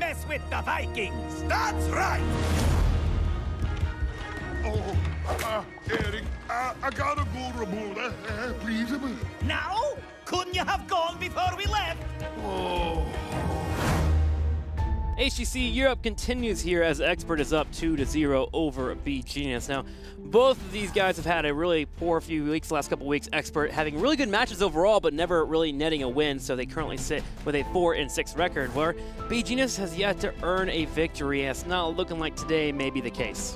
mess with the Vikings. That's right! Oh, Eric, I gotta go, Ramona. Please. Now? Couldn't you have gone before we left? Oh. HGC Europe continues here as Expert is up 2-0 over beGenius. Now, both of these guys have had a really poor few weeks, the last couple weeks. Expert having really good matches overall, but never really netting a win, so they currently sit with a 4-6 record, where beGenius has yet to earn a victory, and it's not looking like today may be the case.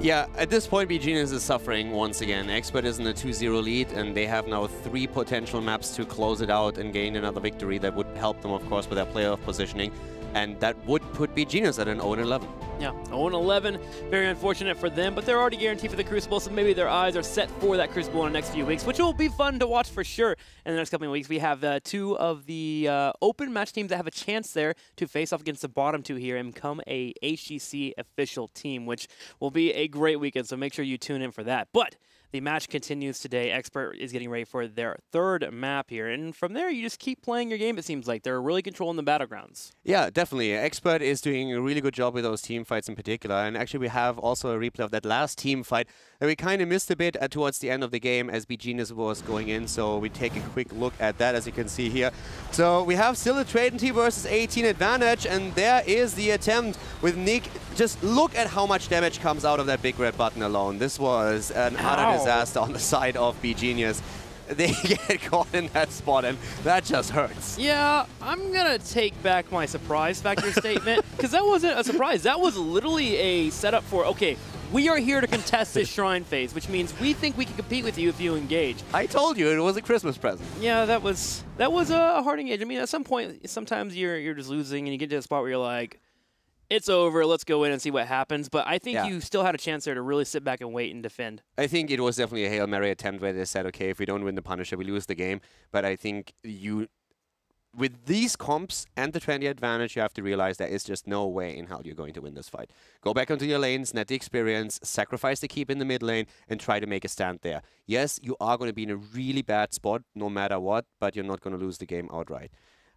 Yeah, at this point, beGenius is suffering once again. Expert is in a 2-0 lead, and they have now 3 potential maps to close it out and gain another victory that would help them, of course, with their playoff positioning. And that would put beGenius at an 0-11. Yeah, 0-11. Very unfortunate for them, but they're already guaranteed for the Crucible, so maybe their eyes are set for that Crucible in the next few weeks, which will be fun to watch for sure. In the next couple of weeks, we have 2 of the open match teams that have a chance there to face off against the bottom 2 here and become a HGC official team, which will be a great weekend, so make sure you tune in for that. But the match continues today. Expert is getting ready for their 3rd map here. And from there, you just keep playing your game, it seems like. They're really controlling the battlegrounds. Yeah, definitely. Expert is doing a really good job with those team fights in particular. And actually, we have also a replay of that last team fight that we kind of missed a bit towards the end of the game as beGenius was going in. So we take a quick look at that, as you can see here. So we have still a Trident versus 18 advantage. And there is the attempt with Nick. Just look at how much damage comes out of that big red button alone. This was an utter disaster on the side of beGenius. They get caught in that spot, and that just hurts. Yeah, I'm going to take back my surprise factor statement, because that wasn't a surprise. That was literally a setup for, okay, we are here to contest this shrine phase, which means we think we can compete with you if you engage. I told you, it was a Christmas present. Yeah, that was a hard engage. I mean, at some point, sometimes you're just losing, and you get to a spot where you're like, it's over, let's go in and see what happens. But I think you still had a chance there to really sit back and wait and defend. I think it was definitely a Hail Mary attempt where they said, okay, if we don't win the Punisher, we lose the game. But I think with these comps and the 20 advantage, you have to realize there is just no way in hell you're going to win this fight. Go back onto your lanes, net the experience, sacrifice the keep in the mid lane, and try to make a stand there. Yes, you are going to be in a really bad spot no matter what, but you're not going to lose the game outright.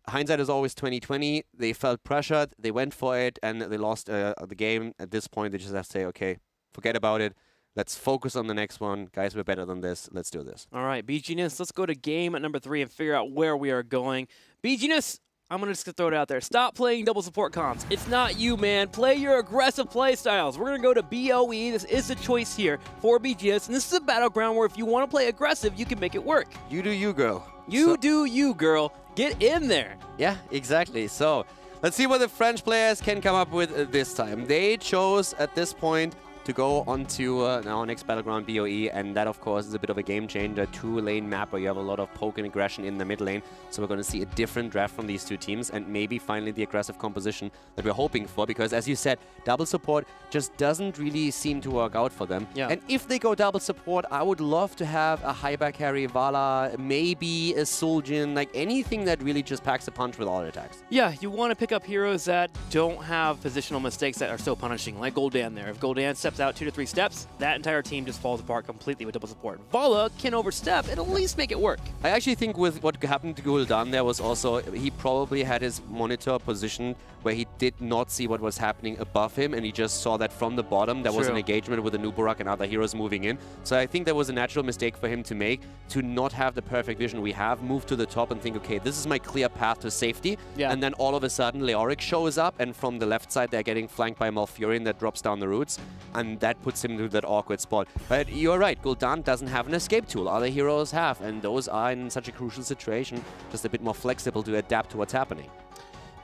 Hindsight is always 20/20. They felt pressured, they went for it, and they lost the game. At this point, they just have to say, okay, forget about it. Let's focus on the next one. Guys, we're better than this. Let's do this. All right, beGenius, let's go to game at number 3 and figure out where we are going. beGenius, I'm going to just throw it out there. Stop playing double support comps. It's not you, man. Play your aggressive play styles. We're going to go to BOE. This is the choice here for beGenius, and this is a battleground where if you want to play aggressive, you can make it work. You do you, girl. You do you, girl. Get in there. Yeah, exactly. So let's see what the French players can come up with this time. They chose at this point to go onto our next battleground, BOE, and that, of course, is a bit of a game changer. 2-lane map where you have a lot of poke and aggression in the mid lane. So we're going to see a different draft from these 2 teams, and maybe finally the aggressive composition that we're hoping for, because, as you said, double support just doesn't really seem to work out for them. Yeah. And if they go double support, I would love to have a Hyper carry, Vala, maybe a Suljin, like anything that really just packs a punch with all attacks. Yeah, you want to pick up heroes that don't have positional mistakes that are so punishing, like Gul'dan there. If Gul'dan steps out 2 to 3 steps, that entire team just falls apart completely with double support. Vala can overstep and at least make it work. I actually think with what happened to Gul'dan, there was also, he probably had his monitor positioned where he did not see what was happening above him, and he just saw that from the bottom there was an engagement with the Nubarak and other heroes moving in. So I think that was a natural mistake for him to make, to not have the perfect vision we have, move to the top and think, okay, this is my clear path to safety. Yeah. And then all of a sudden, Leoric shows up, and from the left side, they're getting flanked by Malfurion that drops down the roots, and that puts him into that awkward spot. But you're right, Gul'dan doesn't have an escape tool. Other heroes have, and those are in such a crucial situation, just a bit more flexible to adapt to what's happening.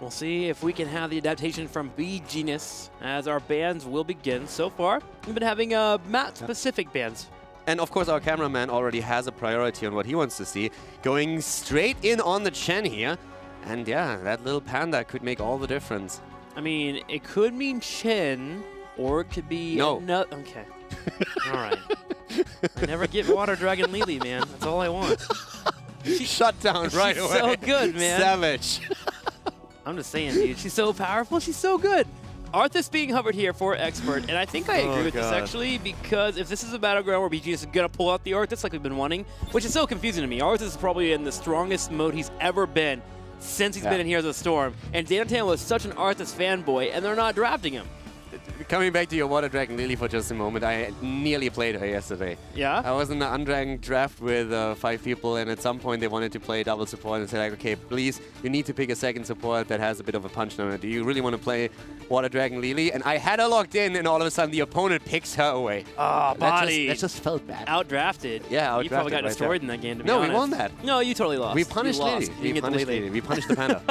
We'll see if we can have the adaptation from beGenius as our bans will begin. So far, we've been having map-specific bans. And of course, our cameraman already has a priority on what he wants to see, going straight in on the Chen here. And yeah, that little panda could make all the difference. I mean, it could mean Chen, or it could be... No. Okay. All right. I never get Water Dragon Lily, man. That's all I want. Shut down right away. She's so good, man. Savage. I'm just saying, dude. She's so powerful. She's so good. Arthas being hovered here for Expert, and I think I agree with this, actually, because if this is a battleground where beGenius is going to pull out the Arthas like we've been wanting, which is so confusing to me. Arthas is probably in the strongest mode he's ever been since he's been in Heroes of the Storm. And Dantan was such an Arthas fanboy, and they're not drafting him. Coming back to your Water Dragon Lily for just a moment, I nearly played her yesterday. Yeah? I was in an unranked draft with 5 people, and at some point they wanted to play double support and said, like, okay, please, you need to pick a second support that has a bit of a punch on it. Do you really want to play Water Dragon Lily? And I had her locked in, and all of a sudden the opponent picks her away. Oh, body. That just felt bad. Outdrafted. Yeah, outdrafted. You probably got right destroyed there. in that game, to be No, honest. we won that. No, you totally lost. We punished You lost. Lily. You We get the punished Lily. Lily. We punished the panda.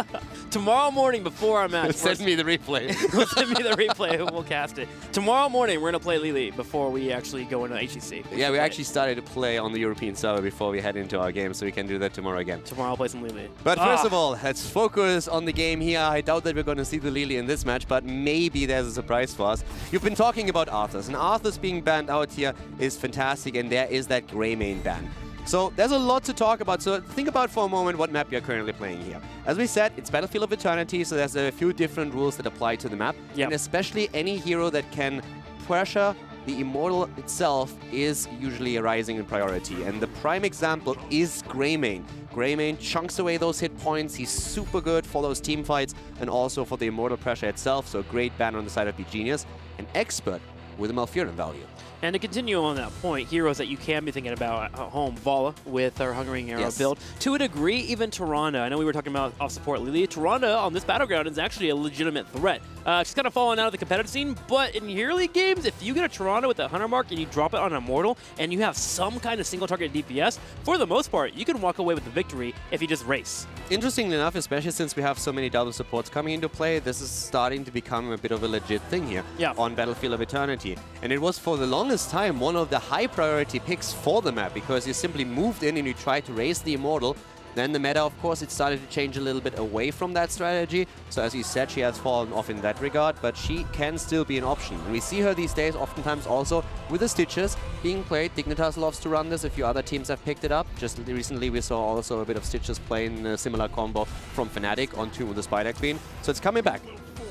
Tomorrow morning before our match. Send me the replay. Send me the replay. We'll cast it. Tomorrow morning, we're going to play Lily before we actually go into HGC. Yeah, we actually started to play on the European server before we head into our game, so we can do that tomorrow again. Tomorrow I'll play some Lily. But first of all, let's focus on the game here. I doubt that we're going to see the Lily in this match, but maybe there's a surprise for us. You've been talking about Arthas, and Arthas being banned out here is fantastic, and there is that Greymane ban. So there's a lot to talk about, so think about for a moment what map you're currently playing here. As we said, it's Battlefield of Eternity, so there's a few different rules that apply to the map, and especially any hero that can pressure the Immortal itself is usually rising in priority. And the prime example is Greymane. Greymane chunks away those hit points. He's super good for those team fights and also for the Immortal pressure itself. So great ban on the side of beGenius. An expert with a Malfurion value. And to continue on that point, heroes that you can be thinking about at home, Vala with her Hungering Arrow build. To a degree, even Tyrande. I know we were talking about off-support Lily. Tyrande on this battleground is actually a legitimate threat. She's kind of fallen out of the competitive scene, but in Hero League games, if you get a Tyrande with a 100 mark and you drop it on Immortal, and you have some kind of single target DPS, for the most part, you can walk away with the victory if you just race. Interestingly enough, especially since we have so many double supports coming into play, this is starting to become a bit of a legit thing here on Battlefield of Eternity. And it was for the longest time one of the high priority picks for the map, because you simply moved in and you tried to raise the Immortal. Then the meta, of course, it started to change a little bit away from that strategy. So as you said, she has fallen off in that regard, but she can still be an option. And we see her these days oftentimes also with the Stitches being played. Dignitas loves to run this. A few other teams have picked it up. Just recently we saw also a bit of Stitches playing a similar combo from Fnatic onto the Spider Queen. So it's coming back.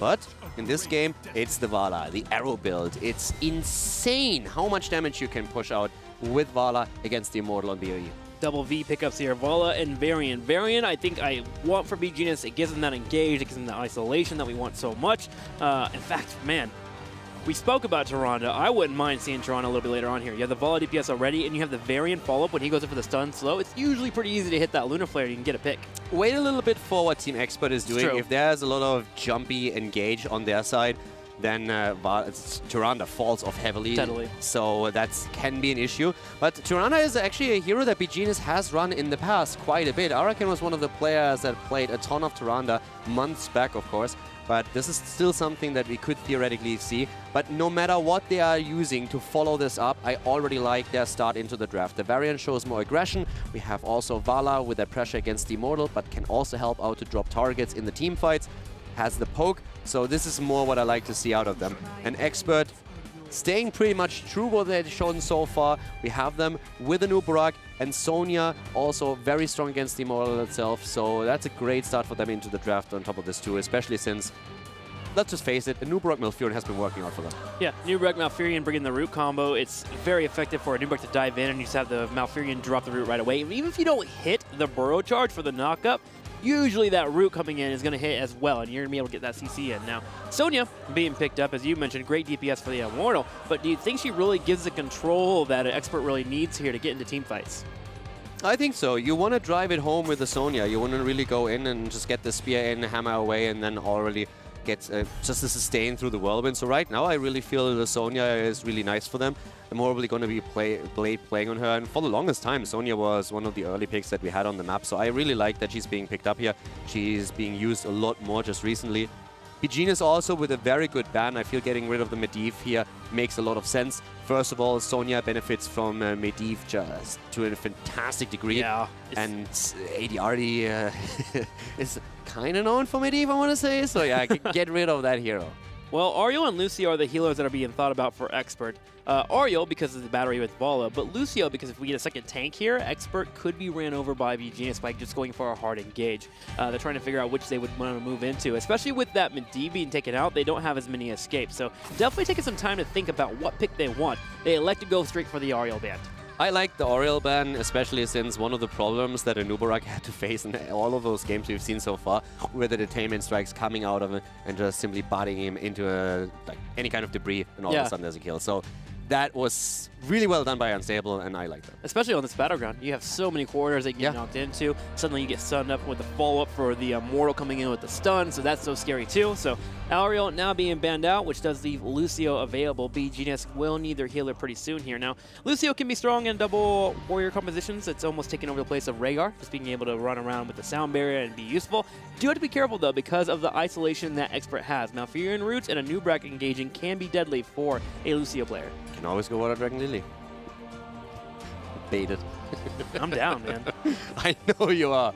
But in this game, it's the Vala, the arrow build. It's insane how much damage you can push out with Vala against the Immortal on BOE. Double V pickups here, Vala and Varian. Varian, I think I want for beGenius. It gives them that engage, it gives them that isolation that we want so much. In fact, man, we spoke about Tyrande. I wouldn't mind seeing Tyrande a little bit later on here. You have the Vala DPS already, and you have the Varian follow-up when he goes in for the stun slow. It's usually pretty easy to hit that Lunar Flare. You can get a pick. Wait a little bit for what Team Expert is doing. True. If there's a lot of jumpy engage on their side, then Tyrande falls off heavily. Steadily. So that can be an issue. But Tyrande is actually a hero that beGenius has run in the past quite a bit. Araken was one of the players that played a ton of Tyrande months back, of course. But this is still something that we could theoretically see. But no matter what they are using to follow this up, I already like their start into the draft. The Variant shows more aggression. We have also Vala with their pressure against the Immortal, but can also help out to drop targets in the team fights. Has the poke, so this is more what I like to see out of them. An Expert staying pretty much true what they've shown so far. We have them with an Ubarak, and Sonya also very strong against the Immortal itself, so that's a great start for them into the draft on top of this too, especially since, let's just face it, a Ubarak Malfurion has been working out for them. Yeah, Ubarak Malfurion bringing the root combo. It's very effective for a Ubarak to dive in and you just have the Malfurion drop the root right away. Even if you don't hit the burrow charge for the knockup, usually that root coming in is going to hit as well, and you're going to be able to get that CC in. Now, Sonya being picked up, as you mentioned, great DPS for the Immortal, but do you think she really gives the control that an Expert really needs here to get into team fights? I think so. You want to drive it home with the Sonya. You want to really go in and just get the spear in, hammer away, and then already get just a sustain through the whirlwind. So right now, I really feel the Sonya is really nice for them. I'm probably going to be Blade playing on her, and for the longest time, Sonya was one of the early picks that we had on the map, so I really like that she's being picked up here. She's being used a lot more just recently. beGenius also with a very good ban. I feel getting rid of the Medivh here makes a lot of sense. First of all, Sonya benefits from Medivh just to a fantastic degree. Yeah. And ADRD is kind of known for Medivh, I want to say, so yeah, I can get rid of that hero. Well, Ariel and Lucio are the healers that are being thought about for Expert. Ariel, because of the battery with Vala, but Lucio, because if we get a second tank here, Expert could be ran over by beGenius by just going for a hard engage. They're trying to figure out which they would want to move into. Especially with that Medivh being taken out, they don't have as many escapes. So definitely taking some time to think about what pick they want. They elect to go straight for the Ariel band. I like the Oriel ban, especially since one of the problems that Anubarak had to face in all of those games we've seen so far were the detainment strikes coming out of it and just simply butting him into like any kind of debris, and all of a sudden there's a kill. So that was really well done by Unstable, and I like that. Especially on this battleground. You have so many corners that you get knocked into. Suddenly you get stunned up with the follow-up for the Mortal coming in with the stun, so that's so scary too. So Ariel now being banned out, which does leave Lucio available. beGenius will need their healer pretty soon here. Now, Lucio can be strong in double warrior compositions. It's almost taking over the place of Rhaegar, just being able to run around with the sound barrier and be useful. Do have to be careful though, because of the isolation that Expert has. Now, Furion Roots and a Nubrak engaging can be deadly for a Lucio player. Can always go Water Dragon Lily. Baited. I'm down, man. I know you are.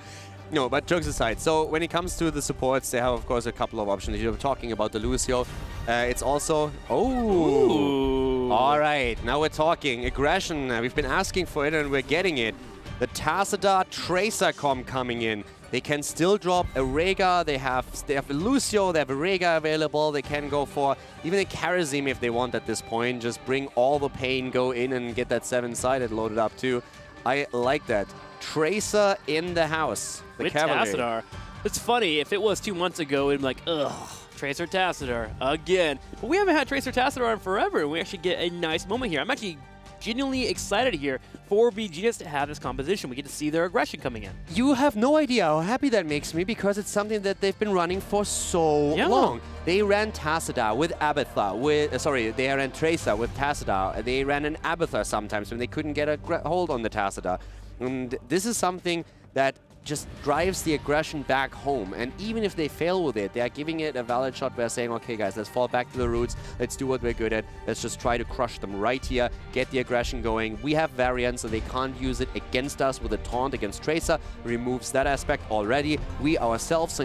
No, but jokes aside, so when it comes to the supports, they have, of course, a couple of options. You're talking about the Lucio. It's also... Oh! Ooh. All right, now we're talking. Aggression. We've been asking for it, and we're getting it. The Tassadar Tracer comp coming in. They can still drop a Rhaegar. They have a Lucio. They have a Rhaegar available. They can go for even a Karazim if they want at this point. Just bring all the pain, go in and get that 7-sided loaded up too. I like that. Tracer in the house. The With Cavalry. Tassadar. It's funny, if it was 2 months ago, it'd be like, ugh, Tracer Tassadar again. But we haven't had Tracer Tassadar in forever, and we actually get a nice moment here. I'm actually genuinely excited here for beGenius to have this composition. We get to see their aggression coming in. You have no idea how happy that makes me, because it's something that they've been running for so long. They ran Tassadar with Abathar, they ran Tracer with Tassadar. They ran an Abathar sometimes when they couldn't get a hold on the Tassadar. And this is something that just drives the aggression back home. And even if they fail with it, they are giving it a valid shot by saying, okay guys, let's fall back to the roots, let's do what we're good at, let's just try to crush them right here, get the aggression going. We have variants, so they can't use it against us with a taunt against Tracer, removes that aspect already. We ourselves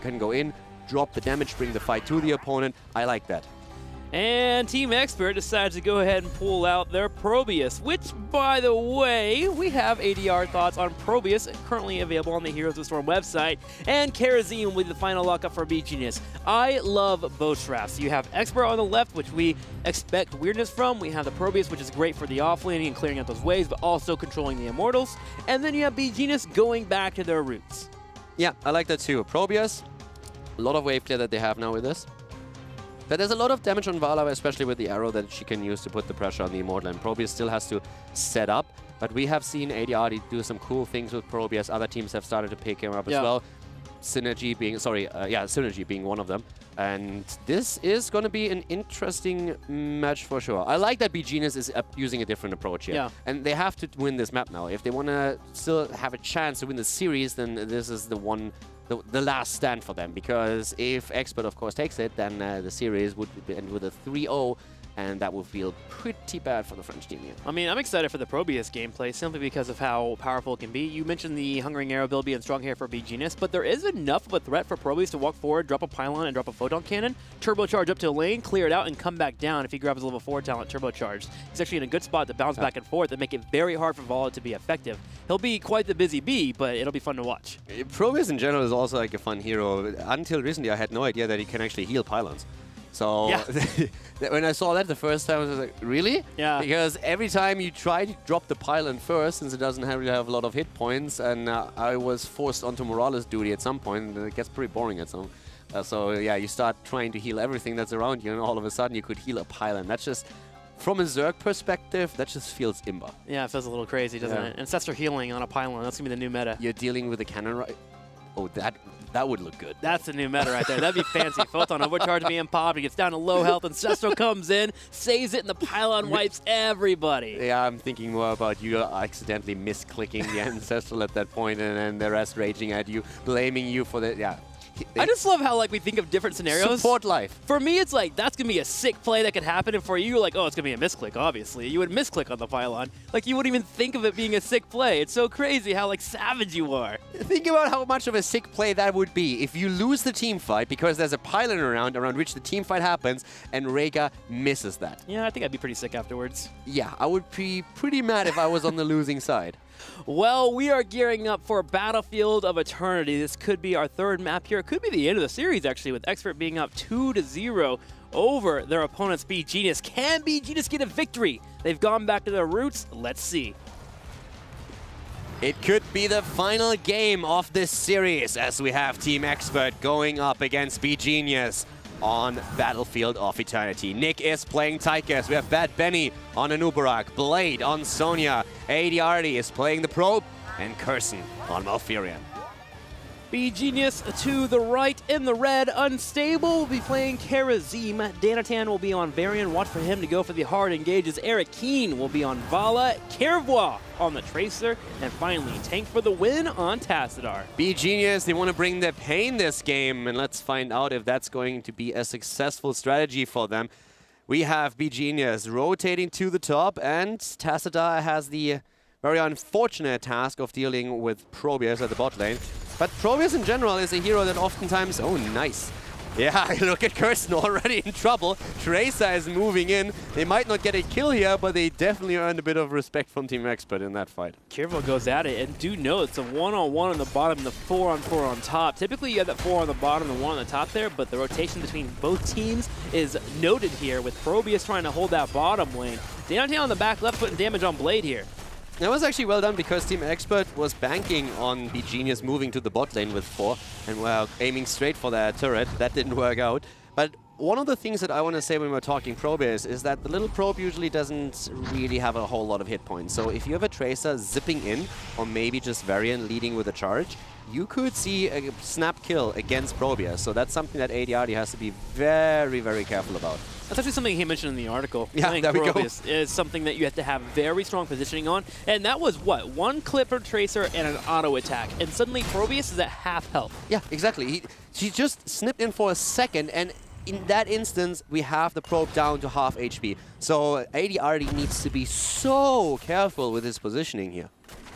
can go in, drop the damage, bring the fight to the opponent. I like that. And Team Expert decides to go ahead and pull out their Probius, which, by the way, we have ADR thoughts on Probius, currently available on the Heroes of Storm website, and Karazim with the final lockup for beGenius. I love both drafts. You have Expert on the left, which we expect weirdness from. We have the Probius, which is great for the offlaning and clearing out those waves, but also controlling the Immortals. And then you have beGenius going back to their roots. Yeah, I like that too. Probius, a lot of wave clear that they have now with this. But there's a lot of damage on Vala, especially with the arrow that she can use to put the pressure on the Immortal. And Probius still has to set up. But we have seen ADR do some cool things with Probius. Other teams have started to pick him up as well. Synergy being one of them. And this is going to be an interesting match for sure. I like that beGenius is using a different approach here. And they have to win this map now. If they want to still have a chance to win the series, then this is the one... The last stand for them, because if Expert, of course, takes it, then the series would end with a 3-0, and that would feel pretty bad for the French team here. I mean, I'm excited for the Probius gameplay simply because of how powerful it can be. You mentioned the Hungering Arrow build being strong here for beGenius, but there is enough of a threat for Probius to walk forward, drop a pylon, and drop a photon cannon, turbocharge up to a lane, clear it out, and come back down if he grabs level 4 talent turbocharged. He's actually in a good spot to bounce back and forth and make it very hard for Vala to be effective. He'll be quite the busy bee, but it'll be fun to watch. Probius in general is also like a fun hero. Until recently, I had no idea that he can actually heal pylons. So when I saw that the first time, I was like, really? Yeah. Because every time you try to drop the pylon first, since it doesn't really have a lot of hit points, and I was forced onto Morales duty at some point, and it gets pretty boring at some. So yeah, you start trying to heal everything that's around you, and all of a sudden you could heal a pylon. That's just... From a Zerg perspective, that just feels imba. Yeah, it feels a little crazy, doesn't it? Ancestor healing on a pylon, that's going to be the new meta. You're dealing with a cannon, right? Oh, that would look good. That's the new meta right there. That'd be fancy. Photon overcharge being popped. He gets down to low health. Ancestral comes in, saves it, and the pylon wipes everybody. Yeah, I'm thinking more about you accidentally misclicking the Ancestral at that point, and then the rest raging at you, blaming you for the... Yeah. I just love how we think of different scenarios. Support life. For me, it's like, that's going to be a sick play that could happen. And for you, you're like, oh, it's going to be a misclick, obviously. You would misclick on the pylon. Like, you wouldn't even think of it being a sick play. It's so crazy how, savage you are. Think about how much of a sick play that would be if you lose the team fight because there's a pylon around which the team fight happens, and Rhaegar misses that. Yeah, I think I'd be pretty sick afterwards. Yeah, I would be pretty mad if I was on the losing side. Well, we are gearing up for Battlefield of Eternity. This could be our third map here. It could be the end of the series, actually, with Expert being up 2-0 over their opponents, beGenius. Can beGenius get a victory? They've gone back to their roots. Let's see. It could be the final game of this series as we have Team Expert going up against beGenius on Battlefield of Eternity. Nick is playing Tychus. We have Bad Benny on Anubarak, Blade on Sonya, ADRD is playing the Probe, and Curson on Malfurion. beGenius to the right in the red. Unstable will be playing Karazim. Danatan will be on Varian. Watch for him to go for the hard engages. Eric Keen will be on Vala. Kervois on the Tracer. And finally, Tank for the win on Tassadar. beGenius, they want to bring the pain this game, and let's find out if that's going to be a successful strategy for them. We have beGenius rotating to the top, and Tassadar has the very unfortunate task of dealing with Probius at the bot lane. But Probius in general is a hero that oftentimes... Oh, nice. Yeah, look at Kirsten already in trouble. Tracer is moving in. They might not get a kill here, but they definitely earned a bit of respect from Team Expert in that fight. Kervois goes at it, and do know it's a 1-on-1 on the bottom and the 4-on-4 on top. Typically, you have that 4 on the bottom and 1 on the top there, but the rotation between both teams is noted here, with Probius trying to hold that bottom lane. Danatan on the back left putting damage on Blade here. That was actually well done because Team Expert was banking on beGenius moving to the bot lane with 4 and were aiming straight for that turret. That didn't work out. But one of the things that I want to say when we're talking Probius is that the little probe usually doesn't really have a whole lot of hit points. So if you have a Tracer zipping in, or maybe just Varian leading with a charge, you could see a snap kill against Probius. So that's something that ADRD has to be very, very careful about. That's actually something he mentioned in the article. Yeah, there we go. Is something that you have to have very strong positioning on. And that was, what, 1 clip for Tracer and an auto attack. And suddenly Probius is at half health. Yeah, exactly. She just snipped in for a second, and in that instance, we have the probe down to half HP. So ADRD needs to be so careful with his positioning here.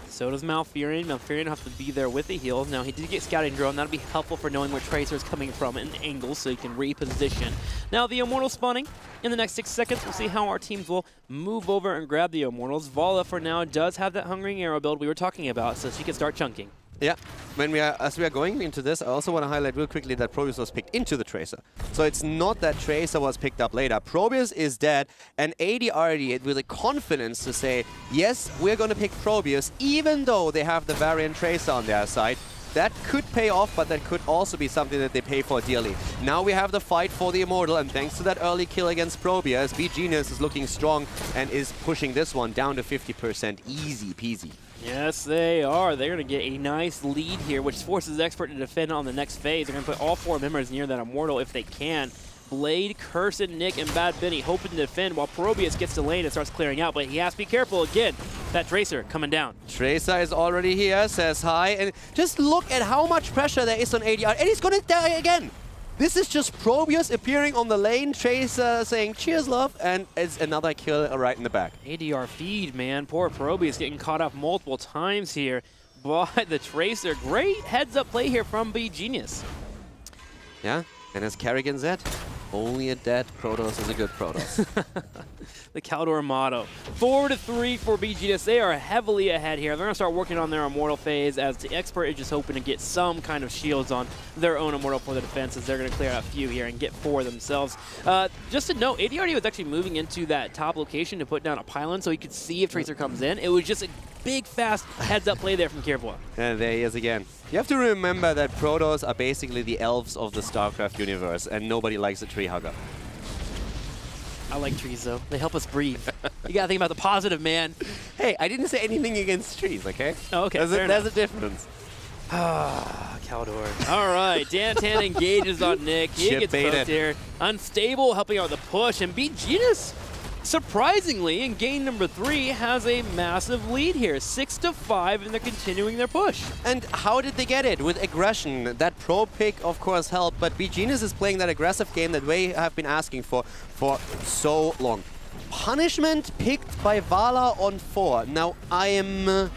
So does Malfurion. Malfurion will have to be there with the heals. Now, he did get Scouting Drone. That'll be helpful for knowing where Tracer is coming from and angles so he can reposition. Now, the Immortal spawning in the next 6 seconds. We'll see how our teams will move over and grab the Immortals. Vala, for now, does have that Hungering Arrow build we were talking about, so she can start chunking. Yeah, as we are going into this, I also want to highlight real quickly that Probius was picked into the Tracer. So it's not that Tracer was picked up later. Probius is dead, and ADRD with the confidence to say, yes, we're going to pick Probius, even though they have the Variant Tracer on their side. That could pay off, but that could also be something that they pay for dearly. Now we have the fight for the Immortal, and thanks to that early kill against Probius, beGenius is looking strong and is pushing this one down to 50%. Easy peasy. Yes, they are. They're going to get a nice lead here, which forces Expert to defend on the next phase. They're going to put all 4 members near that Immortal if they can. Blade, Curson, Nick, and Bad Benny hoping to defend while Probius gets to lane and starts clearing out, but he has to be careful again. That Tracer coming down. Tracer is already here, says hi, and just look at how much pressure there is on ADR, and he's going to die again. This is just Probius appearing on the lane, Tracer saying cheers love, and it's another kill right in the back. ADR feed, man. Poor Probius getting caught up multiple times here by the Tracer. Great heads-up play here from beGenius. Yeah, and as Kerrigan said, only a dead Protoss is a good Protoss. The Caldor motto. 4-3 for beGenius. They are heavily ahead here. They're going to start working on their Immortal phase, as the Expert is just hoping to get some kind of shields on their own Immortal for the defenses. They're going to clear out a few here and get 4 themselves. Just to note, ADRD was actually moving into that top location to put down a pylon so he could see if Tracer comes in. It was just a big, fast heads-up play there from Kervois. And there he is again. You have to remember that Protoss are basically the elves of the StarCraft universe, and nobody likes a tree hugger. I like trees, though. They help us breathe. You gotta think about the positive, man. Hey, I didn't say anything against trees, okay? Oh, okay. There's a difference. Ah, Caldor. All right, Danatan engages on Nick. He Ship gets baited. poked here. Unstable, helping out with the push, and beGenius, surprisingly, in game number 3, has a massive lead here, 6-5, and they're continuing their push. And how did they get it? With aggression. That pro pick, of course, helped, but beGenius is playing that aggressive game that we have been asking for so long. Punishment picked by Vala on 4. Now, I am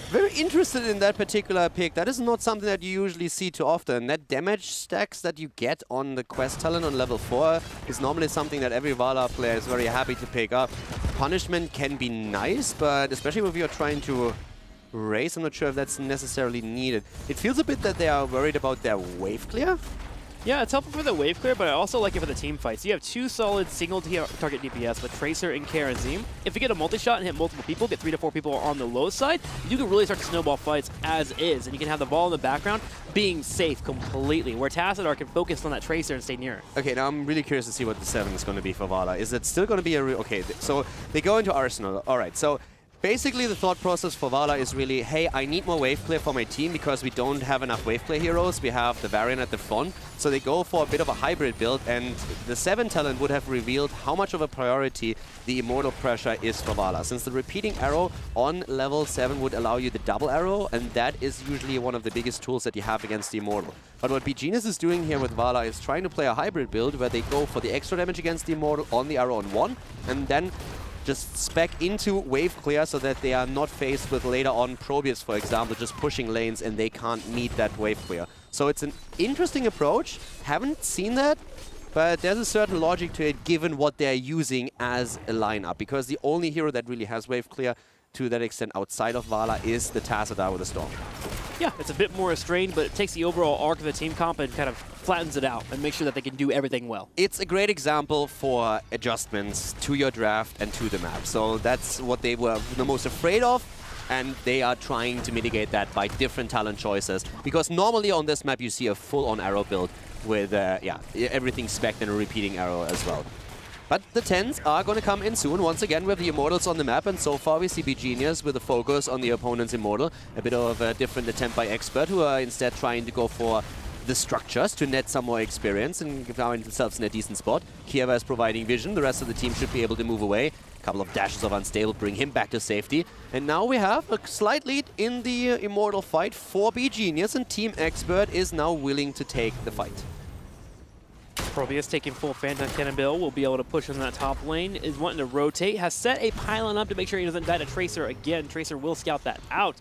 Very interested in that particular pick. That is not something that you usually see too often. That damage stacks that you get on the quest talent on level 4 is normally something that every Vala player is very happy to pick up. Punishment can be nice, but especially if you're trying to race, I'm not sure if that's necessarily needed. It feels a bit that they are worried about their wave clear. Yeah, it's helpful for the wave clear, but I also like it for the team fights. You have 2 solid single target DPS with Tracer and Karazim. If you get a multi-shot and hit multiple people, get 3 to 4 people on the low side, you can really start to snowball fights as is, and you can have the ball in the background being safe completely, where Tassadar can focus on that Tracer and stay near it. Okay, now I'm really curious to see what the 7 is going to be for Vala. Is it still going to be a okay, so they go into Arsenal. All right, so basically, the thought process for Vala is really, hey, I need more wave clear for my team because we don't have enough wave clear heroes. We have the Varian at the front. So they go for a bit of a hybrid build, and the 7 talent would have revealed how much of a priority the Immortal Pressure is for Vala. Since the repeating arrow on level 7 would allow you the double arrow, and that is usually one of the biggest tools that you have against the Immortal. But what beGenius is doing here with Vala is trying to play a hybrid build where they go for the extra damage against the Immortal on the arrow on 1, and then just spec into wave clear so that they are not faced with later on Probius, for example, just pushing lanes and they can't meet that wave clear. So it's an interesting approach. Haven't seen that, but there's a certain logic to it given what they're using as a lineup, because the only hero that really has wave clear to that extent outside of Vala is the Tassadar with a Storm. Yeah, it's a bit more restrained, but it takes the overall arc of the team comp and kind of flattens it out and makes sure that they can do everything well. It's a great example for adjustments to your draft and to the map. So that's what they were the most afraid of, and they are trying to mitigate that by different talent choices. Because normally on this map you see a full-on arrow build with everything spec'd and a repeating arrow as well. But the 10s are going to come in soon. Once again, we have the Immortals on the map, and so far we see beGenius with a focus on the opponent's Immortal. A bit of a different attempt by Expert, who are instead trying to go for the structures to net some more experience and find themselves in a decent spot. Kieva is providing vision. The rest of the team should be able to move away. A couple of dashes of Unstable bring him back to safety. And now we have a slight lead in the Immortal fight for beGenius, and Team Expert is now willing to take the fight. Probius taking full Phantom Cannon Bill will be able to push on that top lane, is wanting to rotate, has set a pylon up to make sure he doesn't die to Tracer again. Tracer will scout that out.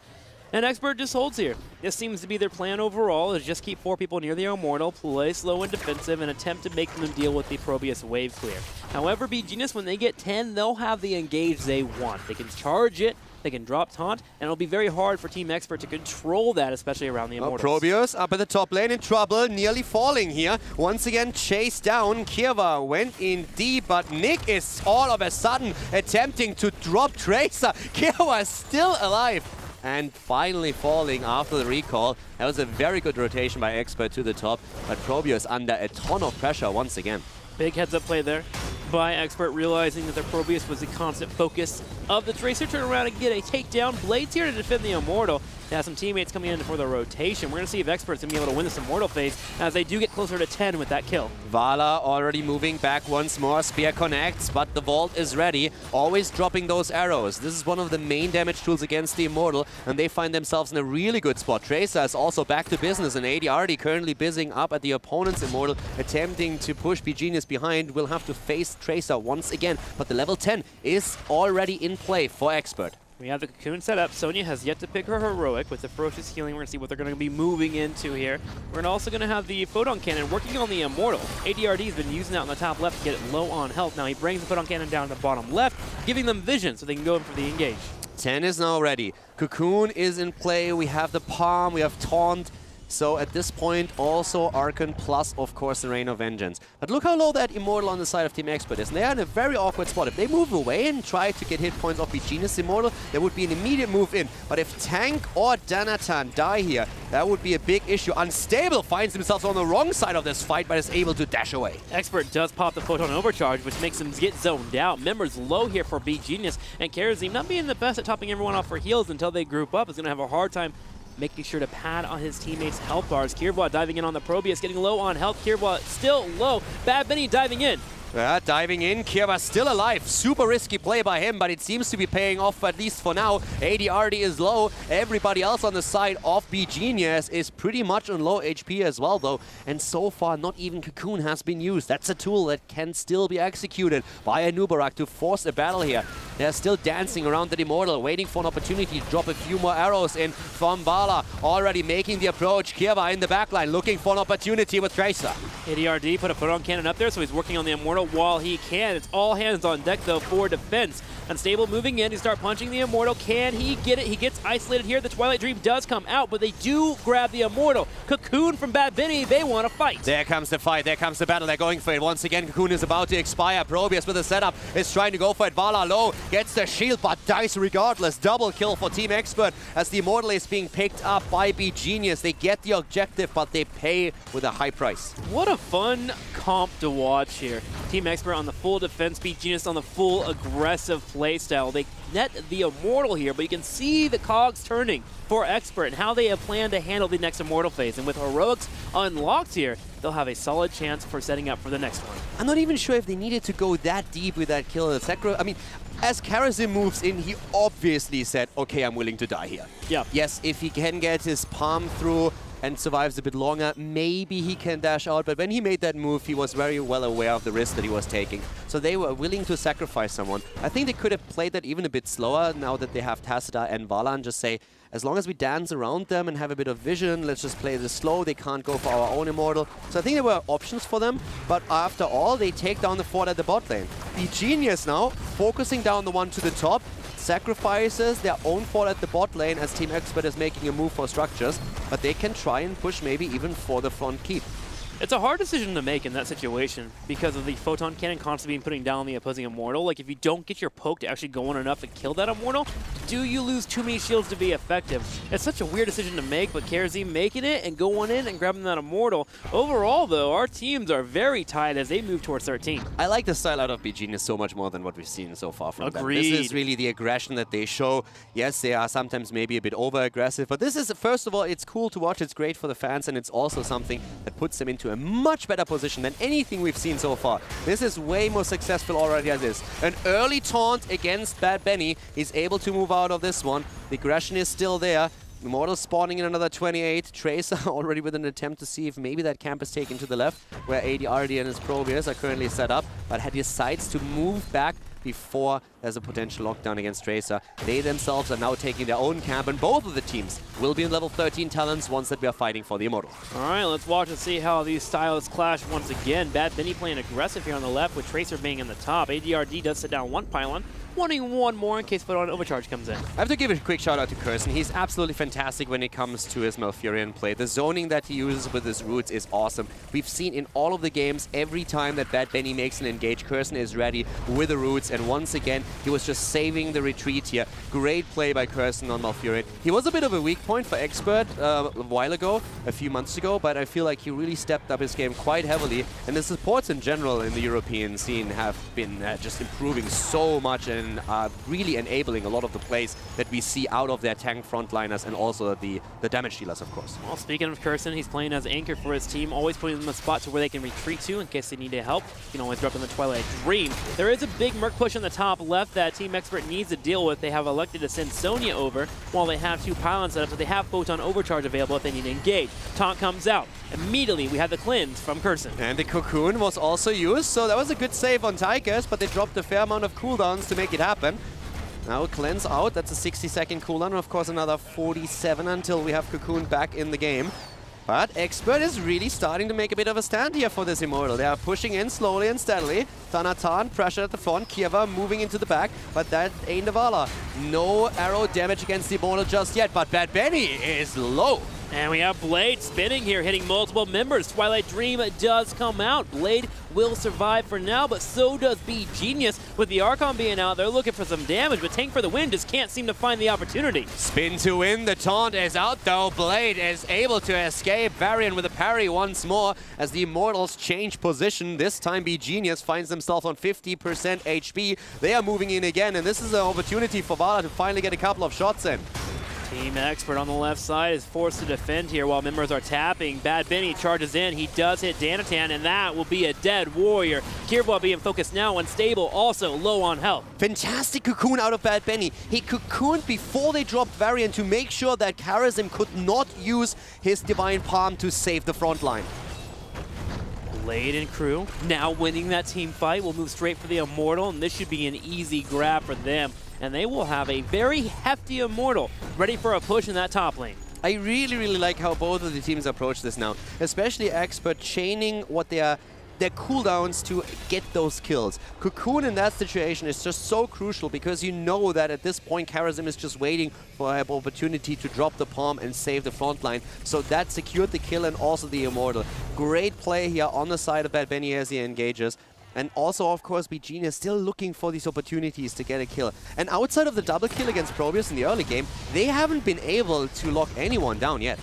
And Expert just holds here. This seems to be their plan overall, is just keep 4 people near the Immortal, play slow and defensive, and attempt to make them deal with the Probius wave clear. However, beGenius, when they get 10, they'll have the engage they want. They can charge it, they can drop taunt, and it'll be very hard for Team Expert to control that, especially around the Immortals. Probius up at the top lane in trouble, nearly falling here. Once again chased down. Kieva went in deep, but Nick is all of a sudden attempting to drop Tracer. Kieva is still alive and finally falling after the recall. That was a very good rotation by Expert to the top, but Probius under a ton of pressure once again. Big heads-up play there by Expert, realizing that the Probius was the constant focus of the Tracer. Turn around and get a takedown. Blades here to defend the Immortal. They have some teammates coming in for the rotation. We're going to see if Expert's going to be able to win this Immortal phase as they do get closer to 10 with that kill. Vala already moving back once more. Spear connects, but the Vault is ready. Always dropping those arrows. This is one of the main damage tools against the Immortal, and they find themselves in a really good spot. Tracer is also back to business, and AD currently busying up at the opponent's Immortal, attempting to push beGenius behind. Will have to face Tracer once again, but the level 10 is already in play for Expert. We have the Cocoon set up. Sonya has yet to pick her Heroic with the Ferocious Healing. We're going to see what they're going to be moving into here. We're also going to have the Photon Cannon working on the Immortal. ADRD has been using that on the top left to get it low on health. Now he brings the Photon Cannon down to the bottom left, giving them vision so they can go in for the engage. 10 is now ready. Cocoon is in play. We have the Palm, we have Taunt. So at this point, also Archon plus, of course, the Rain of Vengeance. But look how low that Immortal on the side of Team Expert is. And they are in a very awkward spot. If they move away and try to get hit points off beGenius Immortal, there would be an immediate move in. But if Tank or Danatan die here, that would be a big issue. Unstable finds himself on the wrong side of this fight, but is able to dash away. Expert does pop the Photon Overcharge, which makes him get zoned out. Members low here for beGenius, and Karazim not being the best at topping everyone off for heals until they group up is going to have a hard time making sure to pad on his teammates' health bars. Kirwa diving in on the Probius, getting low on health. Kirwa still low. Bad Benny diving in. Yeah, diving in. Kirwa still alive. Super risky play by him, but it seems to be paying off, at least for now. ADRD is low. Everybody else on the side of beGenius is pretty much on low HP as well, though. And so far, not even Cocoon has been used. That's a tool that can still be executed by a Nubarak to force a battle here. They're still dancing around the Immortal, waiting for an opportunity to drop a few more arrows in from Vala. Already making the approach. Kirva in the backline, looking for an opportunity with Tracer. ADRD put a photon cannon up there, so he's working on the Immortal while he can. It's all hands on deck, though, for defense. Unstable moving in to start punching the Immortal. Can he get it? He gets isolated here. The Twilight Dream does come out, but they do grab the Immortal. Cocoon from Bad Benny, they want to fight. There comes the fight. There comes the battle. They're going for it. Once again, Cocoon is about to expire. Probius with the setup is trying to go for it. Vala low, gets the shield, but dies regardless. Double kill for Team Expert as the Immortal is being picked up by beGenius. They get the objective, but they pay with a high price. What a fun comp to watch here. Team Expert on the full defense, beGenius on the full aggressive playstyle. They net the Immortal here, but you can see the cogs turning for Expert and how they have planned to handle the next Immortal phase. And with Heroics unlocked here, they'll have a solid chance for setting up for the next one. I'm not even sure if they needed to go that deep with that kill. I mean, as Karazim moves in, he obviously said, okay, I'm willing to die here. Yeah. Yes, if he can get his palm through and survives a bit longer, maybe he can dash out. But when he made that move, he was very well aware of the risk that he was taking. So they were willing to sacrifice someone. I think they could have played that even a bit slower now that they have Tacita and Vala, and just say, as long as we dance around them and have a bit of vision, let's just play this slow. They can't go for our own Immortal. So I think there were options for them. But after all, they take down the fort at the bot lane. beGenius now, focusing down the one to the top, sacrifices their own fort at the bot lane as Team Expert is making a move for structures, but they can try and push maybe even for the front keep. It's a hard decision to make in that situation because of the Photon Cannon constantly being putting down the opposing Immortal. Like, if you don't get your poke to actually go on enough to kill that Immortal, do you lose too many shields to be effective? It's such a weird decision to make, but Karazim making it and going in and grabbing that Immortal. Overall, though, our teams are very tight as they move towards 13. I like the style out of beGenius so much more than what we've seen so far from them. Agreed. This is really the aggression that they show. Yes, they are sometimes maybe a bit over-aggressive, but this is, first of all, it's cool to watch, it's great for the fans, and it's also something that puts them into a much better position than anything we've seen so far. This is way more successful already as is. An early taunt against Bad Benny. He's able to move out of this one. The aggression is still there. Immortal spawning in another 28. Tracer already with an attempt to see if maybe that camp is taken to the left, where ADRD and his Probius are currently set up, but he decides to move back before there's a potential lockdown against Tracer. They themselves are now taking their own camp, and both of the teams will be in level 13 talents once that we are fighting for the Immortal. All right, let's watch and see how these styles clash once again. Bad Benny playing aggressive here on the left with Tracer being in the top. ADRD does sit down one pylon, wanting one more in case Photon Overcharge comes in. I have to give a quick shout out to Curson. He's absolutely fantastic when it comes to his Malfurion play. The zoning that he uses with his roots is awesome. We've seen in all of the games, every time that Bad Benny makes an engage, Curson is ready with the roots, and once again, he was just saving the retreat here. Great play by Curson on Malfurion. He was a bit of a weak point for Expert a while ago, a few months ago, but I feel like he really stepped up his game quite heavily, and the supports in general in the European scene have been just improving so much and really enabling a lot of the plays that we see out of their tank frontliners and also the damage dealers, of course. Well, speaking of Curson, he's playing as anchor for his team, always putting them in a spot to where they can retreat to in case they need help. You can always drop in the Twilight Dream. There is a big Merc push on the top left that Team Expert needs to deal with. They have elected to send Sonya over while they have two pylons set up, but they have Photon Overcharge available if they need to engage. Taunt comes out. Immediately, we have the cleanse from Curson. And the Cocoon was also used, so that was a good save on Tigers, but they dropped a fair amount of cooldowns to make it happen. Now cleanse out, that's a 60-second cooldown, and of course another 47 until we have Cocoon back in the game. But Expert is really starting to make a bit of a stand here for this Immortal. They are pushing in slowly and steadily. Thanatan pressure at the front, Kirva moving into the back, but that ain't Vala. No arrow damage against the Immortal just yet, but Bad Benny is low. And we have Blade spinning here, hitting multiple members. Twilight Dream does come out. Blade will survive for now, but so does beGenius. With the Archon being out, they're looking for some damage, but Tank for the Win just can't seem to find the opportunity. Spin to win, the taunt is out though. Blade is able to escape. Varian with a parry once more as the Immortals change position. This time beGenius finds themselves on 50% HP. They are moving in again, and this is an opportunity for Vala to finally get a couple of shots in. Team Expert on the left side is forced to defend here while members are tapping. Bad Benny charges in. He does hit Danatan, and that will be a dead warrior. Kirva being focused now, unstable, also low on health. Fantastic Cocoon out of Bad Benny. He cocooned before they dropped Varian to make sure that Karazim could not use his Divine Palm to save the front line. Blade and crew now winning that team fight will move straight for the Immortal, and this should be an easy grab for them. And they will have a very hefty Immortal ready for a push in that top lane. I really, really like how both of the teams approach this now, especially Expert chaining what their cooldowns to get those kills. Cocoon in that situation is just so crucial because you know that at this point Karazim is just waiting for an opportunity to drop the palm and save the front line. So that secured the kill and also the Immortal. Great play here on the side of beGenius as he engages. And also, of course, beGenius still looking for these opportunities to get a kill. And outside of the double kill against Probius in the early game, they haven't been able to lock anyone down yet.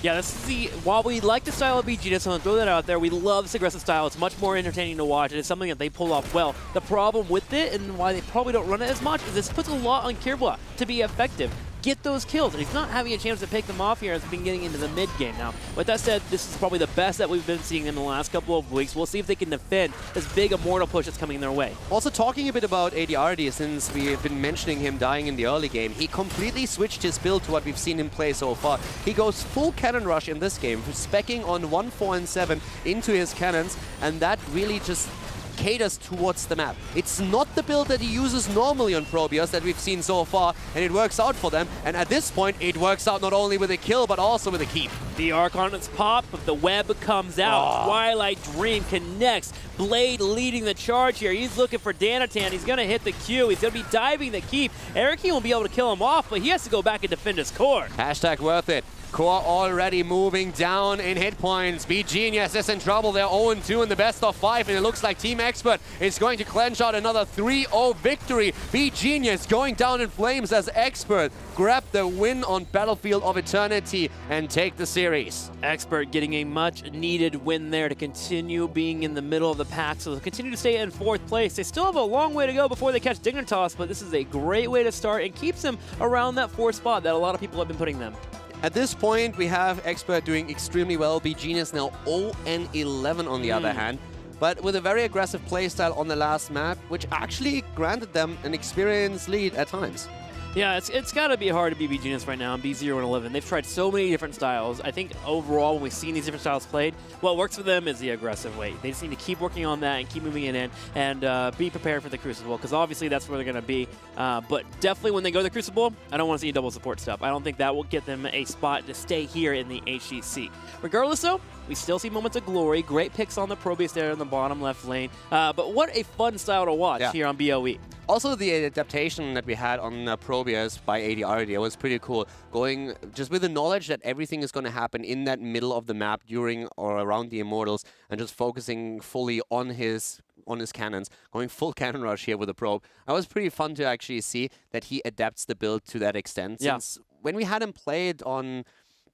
Yeah, this is the, while we like the style of beGenius, so I'll throw that out there, we love this aggressive style. It's much more entertaining to watch, and it's something that they pull off well. The problem with it, and why they probably don't run it as much, is this puts a lot on Kirbwa to be effective. Get those kills, and he's not having a chance to pick them off here as we've been getting into the mid game. Now, with that said, this is probably the best that we've been seeing in the last couple of weeks. We'll see if they can defend this big Immortal push that's coming their way. Also talking a bit about ADRD, since we have been mentioning him dying in the early game, he completely switched his build to what we've seen him play so far. He goes full cannon rush in this game, speccing on 1, 4, and 7 into his cannons, and that really just caters towards the map. It's not the build that he uses normally on Probius that we've seen so far, and it works out for them. And at this point, it works out not only with a kill, but also with a keep. The Archon's pop, but the web comes out. Twilight Dream connects. Blade leading the charge here. He's looking for Danatan. He's going to hit the Q. He's going to be diving the keep. Eriki won't be able to kill him off, but he has to go back and defend his core. Hashtag worth it. Core already moving down in hit points. beGenius is in trouble. They're 0-2 in the best of 5, and it looks like Team Expert is going to clench out another 3-0 victory. beGenius going down in flames as Expert grab the win on Battlefield of Eternity and take the series. Expert getting a much-needed win there to continue being in the middle of the pack, so they'll continue to stay in 4th place. They still have a long way to go before they catch Dignitas, but this is a great way to start and keeps them around that 4th spot that a lot of people have been putting them. At this point, we have Expert doing extremely well. beGenius now 0-11 on the other hand, but with a very aggressive playstyle on the last map, which actually granted them an experienced lead at times. Yeah, it's got to be hard to be beGenius right now and be 0-11. They've tried so many different styles. I think overall, when we've seen these different styles played, what works for them is the aggressive way. They just need to keep working on that and keep moving it in and be prepared for the Crucible, because obviously that's where they're going to be. But definitely when they go to the Crucible, I don't want to see double support stuff. I don't think that will get them a spot to stay here in the HGC. Regardless, though, we still see moments of glory. Great picks on the Probius there in the bottom left lane. But what a fun style to watch here on BOE. Also, the adaptation that we had on Probius by ADRD was pretty cool. Going just with the knowledge that everything is going to happen in that middle of the map during or around the Immortals, and just focusing fully on his cannons, going full cannon rush here with the probe. That was pretty fun to actually see that he adapts the build to that extent. Since when we had him played on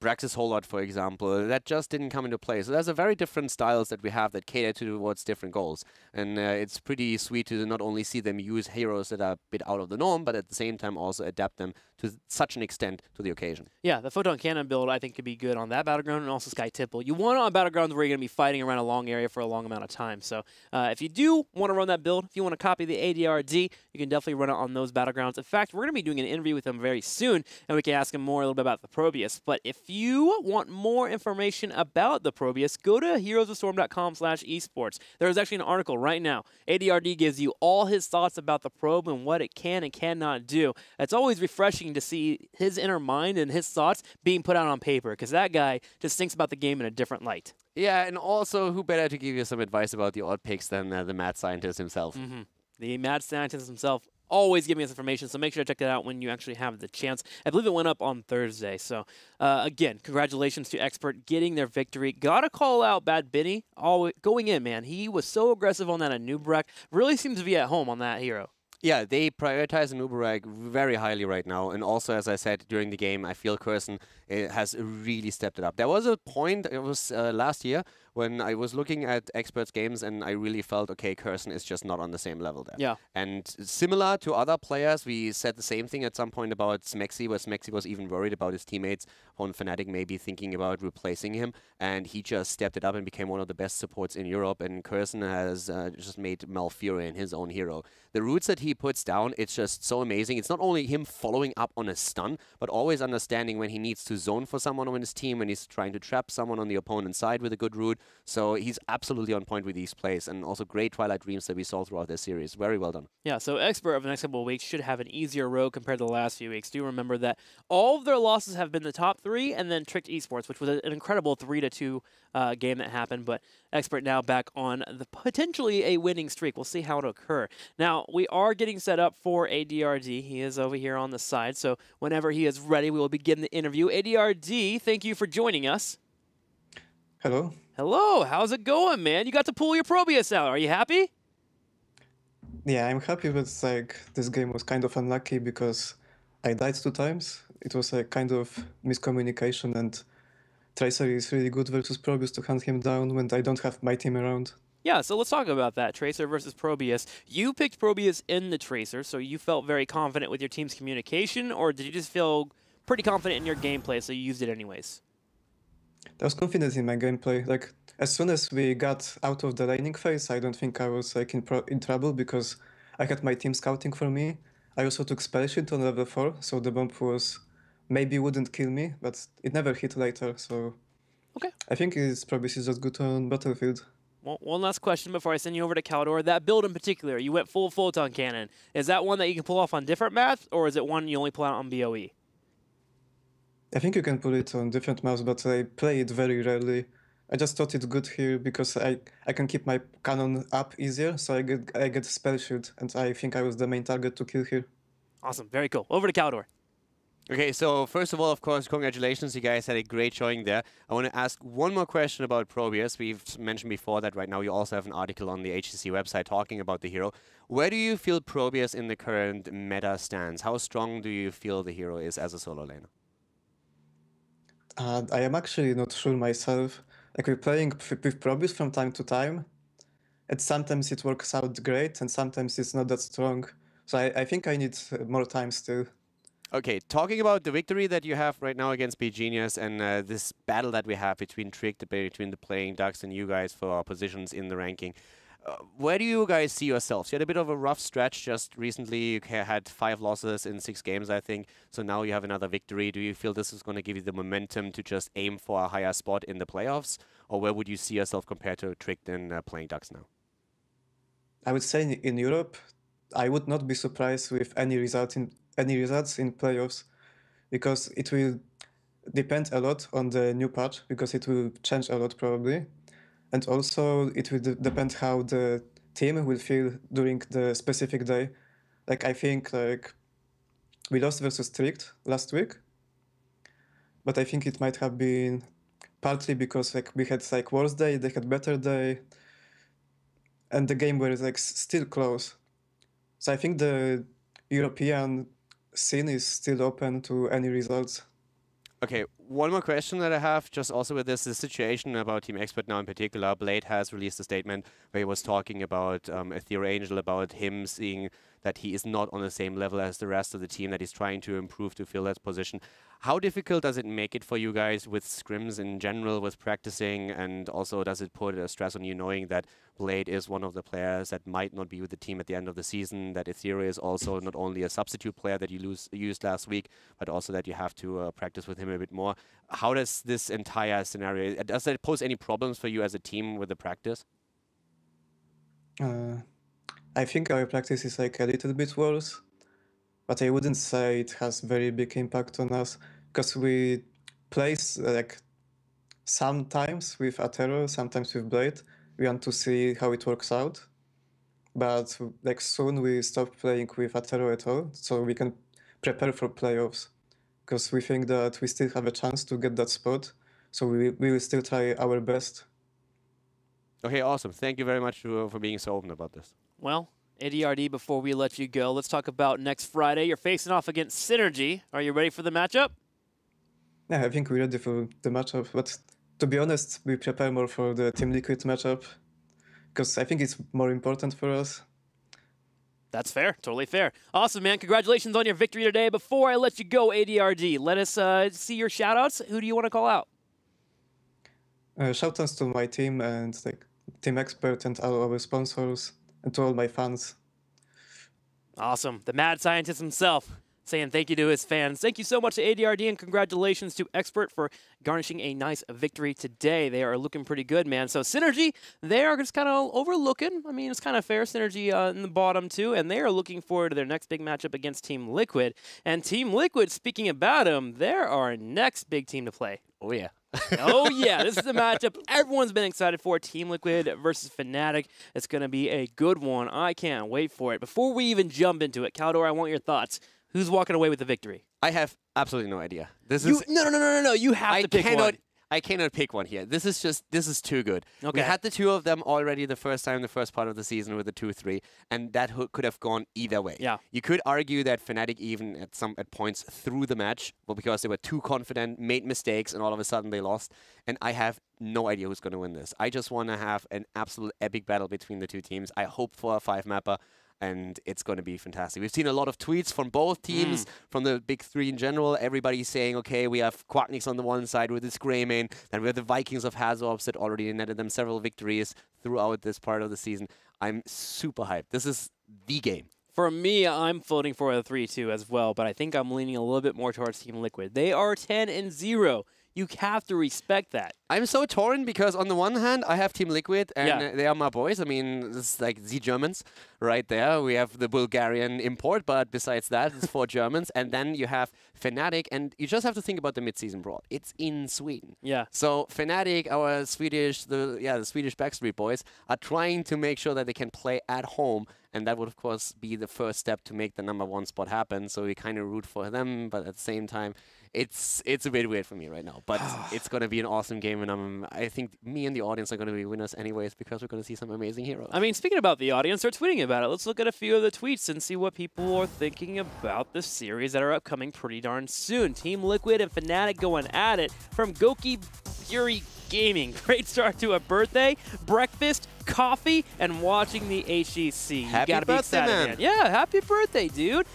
Braxis Holot, for example, that just didn't come into play. So there's a very different styles that we have that cater towards different goals. And it's pretty sweet to not only see them use heroes that are a bit out of the norm, but at the same time also adapt them to such an extent to the occasion. Yeah, the Photon Cannon build I think could be good on that Battleground and also Sky Tipple. You want it on Battlegrounds where you're going to be fighting around a long area for a long amount of time. So if you do want to run that build, if you want to copy the ADRD, you can definitely run it on those Battlegrounds. In fact, we're going to be doing an interview with him very soon, and we can ask him more a little bit about the Probius. But if you want more information about the Probius, go to heroesofstorm.com/esports. There's actually an article right now. ADRD gives you all his thoughts about the probe and what it can and cannot do. It's always refreshing to see his inner mind and his thoughts being put out on paper, because that guy just thinks about the game in a different light. Yeah, and also, who better to give you some advice about the odd picks than the mad scientist himself? The mad scientist himself always giving us information, so make sure to check that out when you actually have the chance. I believe it went up on Thursday. So, again, congratulations to Expert getting their victory. Gotta call out Bad Benny going in, man. He was so aggressive on that Anubarak. Really seems to be at home on that hero. Yeah, they prioritize Anubarak very highly right now. And also, as I said during the game, I feel Curson has really stepped it up. There was a point, it was last year, when I was looking at Experts games and I really felt, okay, Curson is just not on the same level there. Yeah. And similar to other players, we said the same thing at some point about Smexy, where Smexy was even worried about his teammates on Fnatic maybe thinking about replacing him. And he just stepped it up and became one of the best supports in Europe. And Curson has just made Malfurion his own hero. The roots that he puts down, it's just so amazing. It's not only him following up on a stun, but always understanding when he needs to zone for someone on his team, when he's trying to trap someone on the opponent's side with a good root, So he's absolutely on point with these plays, and also great Twilight Dreams that we saw throughout this series. Very well done. Yeah, so Expert over the next couple of weeks should have an easier road compared to the last few weeks. Do remember that all of their losses have been the top 3 and then Tricked Esports, which was an incredible 3-2 game that happened. But Expert now back on the potentially a winning streak. We'll see how it'll occur. Now, we are getting set up for ADRD. He is over here on the side, so whenever he is ready, we will begin the interview. ADRD, thank you for joining us. Hello. Hello, how's it going, man? You got to pull your Probius out. Are you happy? Yeah, I'm happy, but like this game was kind of unlucky because I died 2 times. It was a kind of miscommunication, and Tracer is really good versus Probius to hunt him down when I don't have my team around. Yeah, so let's talk about that, Tracer versus Probius. You picked Probius in the Tracer, so you felt very confident with your team's communication, or did you just feel pretty confident in your gameplay, so you used it anyways? I was confident in my gameplay. Like, as soon as we got out of the laning phase, I don't think I was like in trouble because I had my team scouting for me. I also took Spell Shield on level 4, so the bomb was maybe wouldn't kill me, but it never hit later, so okay. I think it's probably just good on Battlefield. Well, one last question before I send you over to Caldor. That build in particular, you went full Photon Cannon. Is that one that you can pull off on different maps, or is it one you only pull out on BOE? I think you can pull it on different maps, but I play it very rarely. I just thought it's good here because I can keep my cannon up easier, so I get Spell Shield, and I think I was the main target to kill here. Awesome, very cool. Over to Caldor. Okay, so first of all, of course, congratulations. You guys had a great showing there. I want to ask one more question about Probius. We've mentioned before that right now you also have an article on the HGC website talking about the hero. Where do you feel Probius in the current meta stands? How strong do you feel the hero is as a solo laner? I am actually not sure myself. Like, we're playing with Probius from time to time, and sometimes it works out great, and sometimes it's not that strong. So I think I need more time still. Okay, talking about the victory that you have right now against beGenius and this battle that we have between between the playing Ducks and you guys for our positions in the ranking. Where do you guys see yourselves? You had a bit of a rough stretch just recently. You had 5 losses in 6 games, I think. So now you have another victory. Do you feel this is going to give you the momentum to just aim for a higher spot in the playoffs? Or where would you see yourself compared to Tricked and playing Ducks now? I would say in Europe, I would not be surprised with any results in playoffs, because it will depend a lot on the new patch, because it will change a lot probably. And also, it will depend how the team will feel during the specific day. Like, I think like we lost versus Tricked last week, but I think it might have been partly because like we had like worse day, they had better day, and the game was like still close. So I think the European scene is still open to any results. Okay, one more question that I have, just also with this situation about Team Expert now in particular. Blade has released a statement where he was talking about Ethereal Angel, about him seeing that he is not on the same level as the rest of the team, that he's trying to improve to fill that position. How difficult does it make it for you guys with scrims in general, with practicing, and also does it put a stress on you knowing that Blade is one of the players that might not be with the team at the end of the season, that Ethereal is also not only a substitute player that you used last week, but also that you have to practice with him a bit more? How does this entire scenario, does that pose any problems for you as a team with the practice? I think our practice is like a little bit worse, but I wouldn't say it has very big impact on us, because we play like sometimes with Atero, sometimes with Blade. We want to see how it works out, but like soon we stop playing with Atero at all, so we can prepare for playoffs, because we think that we still have a chance to get that spot, so we will still try our best. Okay, awesome. Thank you very much for being so open about this. Well, ADRD, before we let you go, let's talk about next Friday. You're facing off against Synergy. Are you ready for the matchup? Yeah, I think we're ready for the matchup, but to be honest, we prepare more for the Team Liquid matchup, because I think it's more important for us. That's fair. Totally fair. Awesome, man. Congratulations on your victory today. Before I let you go, ADRD, let us see your shout-outs. Who do you want to call out? Shout-outs to my team and like Team Expert and all our sponsors, and to all my fans. Awesome. The mad scientist himself. saying thank you to his fans. Thank you so much to ADRD, and congratulations to Expert for garnishing a nice victory today. They are looking pretty good, man. So Synergy, they are just kind of overlooking. I mean, it's kind of fair. Synergy in the bottom, too, and they are looking forward to their next big matchup against Team Liquid. And Team Liquid, speaking about them, they're our next big team to play. Oh, yeah. Oh, yeah, this is the matchup everyone's been excited for. Team Liquid versus Fnatic. It's going to be a good one. I can't wait for it. Before we even jump into it, Caldor, I want your thoughts. Who's walking away with the victory? I have absolutely no idea. This You, is no. You have to pick one. I cannot pick one here. This is too good. Okay. We had the two of them already the first time, the first part of the season with the 2-3, and that could have gone either way. Yeah. You could argue that Fnatic even at points threw the match, but because they were too confident, made mistakes, and all of a sudden they lost. And I have no idea who's going to win this. I just want to have an absolute epic battle between the two teams. I hope for a 5-mapper. And it's going to be fantastic. We've seen a lot of tweets from both teams, from the big three in general. Everybody's saying, okay, we have Quacknix on the one side with his Greymane, and we have the Vikings of Hazorps that already netted them several victories throughout this part of the season. I'm super hyped. This is the game. For me, I'm voting for a 3-2 as well, but I think I'm leaning a little bit more towards Team Liquid. They are 10-0. You have to respect that. I'm so torn because on the one hand, I have Team Liquid and they are my boys. I mean, it's like the Germans right there. We have the Bulgarian import, but besides that, it's 4 Germans. And then you have Fnatic, and you just have to think about the mid-season brawl. It's in Sweden. Yeah. So Fnatic, our Swedish, the Swedish Backstreet Boys, are trying to make sure that they can play at home. And that would, of course, be the first step to make the #1 spot happen. So we kind of root for them, but at the same time, it's a bit weird for me right now. But it's going to be an awesome game, and I think me and the audience are going to be winners anyways because we're going to see some amazing heroes. I mean, speaking about the audience, they're tweeting about it. Let's look at a few of the tweets and see what people are thinking about the series that are upcoming pretty darn soon. Team Liquid and Fnatic going at it from Goki Fury Gaming. Great start to a birthday, breakfast, coffee, and watching the HGC. You Happy gotta be birthday, excited, man. Yeah, happy birthday, dude.